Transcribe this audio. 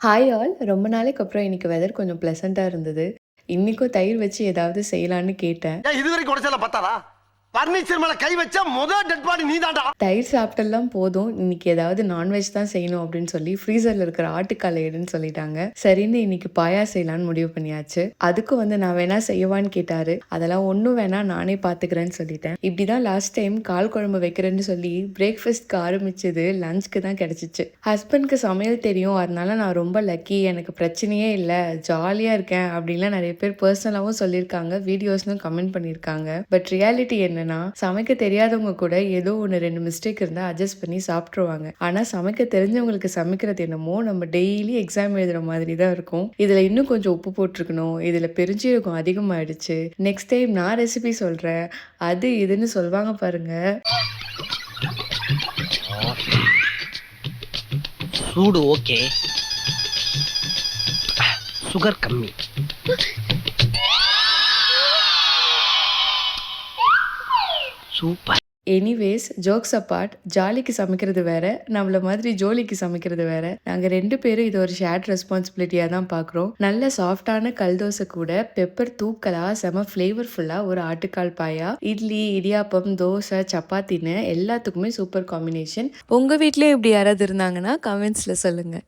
Hi all. ரொம்ப நாளைக்கு அப்புறம் இன்னைக்கு வெதர் கொஞ்சம் ப்ளசன்ட்டா இருந்தது. இன்னைக்கும் தயிர் வச்சு ஏதாவது செய்யலான்னு கேட்டேன். ஏன் இதுவரைக்கும் உடைச்சல பத்தாதா? பர்னிச்சர் மேல கை வச்சா முதல் டெட் பாடி நீதான்டா. தயிர் சாப்பிட்டெல்லாம் போதும். இன்னைக்கு ஏதாவது நான்வெஜ் தான் செய்யணும் அப்படின்னு சொல்லி ஃப்ரீசர்ல இருக்கிற ஆட்டுக்கால் எடுன்னு சொல்லிட்டாங்க. சரின்னு இன்னைக்கு பாயா செய்யலான்னு முடிவு பண்ணியாச்சு. அதுக்கும் நான் வேணா செய்யவான்னு கேட்டாரு. அதெல்லாம் ஒன்றும் வேணா நானே பார்த்துக்கிறேன்னு சொல்லிட்டேன். இப்படிதான் லாஸ்ட் டைம் கால் குழம்பு வைக்கிறேன்னு சொல்லி பிரேக்ஃபாஸ்ட்க்கு ஆரம்பிச்சது லஞ்ச்க்கு தான் கிடைச்சிச்சு. ஹஸ்பண்ட்க்கு சமையல் தெரியும், அதனால நான் ரொம்ப லக்கி, எனக்கு பிரச்சனையே இல்லை, ஜாலியாக இருக்கேன் அப்படின்லாம் நிறைய பேர் பர்சனலாகவும் சொல்லியிருக்காங்க, வீடியோஸ்னும் கமெண்ட் பண்ணியிருக்காங்க. பட் ரியாலிட்டி என்னன்னா, சமைக்க தெரியாதவங்க கூட ஏதோ ஒன்று ரெண்டு மிஸ்டேக் இருந்தால் அட்ஜஸ்ட் பண்ணி சாப்பிட்ருவாங்க. ஆனால் சமைக்க தெரிஞ்சவங்களுக்கு சமைக்கிறது என்னமோ நம்ம டெய்லி எக்ஸாம் எழுதுகிற மாதிரி தான் இருக்கும். இதில் இன்னும் கொஞ்சம் உப்பு போட்டிருக்கணும், இதில் பெருஞ்சீரகம் அதிகமாகிடுச்சு, நெக்ஸ்ட் டைம் நான் ரெசிபி சொல்கிறேன், அது இதுன்னு சொல்லுவாங்க பாருங்க. சூடு ஓகே, சுகர் கம்மி. சூப்பர். எனிவேஸ், ஜோக்ஸ் அப்பார்ட், ஜாலிக்கு சமைக்கிறது வேற, நம்மள மாதிரி ஜோலிக்கு சமைக்கிறது வேற. நாங்கள் 2 பேரும் இது ஒரு ஷேர்ட் ரெஸ்பான்சிபிலிட்டியாக தான் பார்க்குறோம். நல்ல சாஃப்டான கல் தோசை கூட பெப்பர் தூக்கலா செம ஃப்ளேவர்ஃபுல்லாக ஒரு ஆட்டுக்கால் பாயா, இட்லி, இடியாப்பம், தோசை, சப்பாத்தின்னு எல்லாத்துக்குமே சூப்பர் காம்பினேஷன். உங்கள் வீட்லேயும் இப்படி யாராவது இருந்தாங்கன்னா கமெண்ட்ஸில் சொல்லுங்கள்.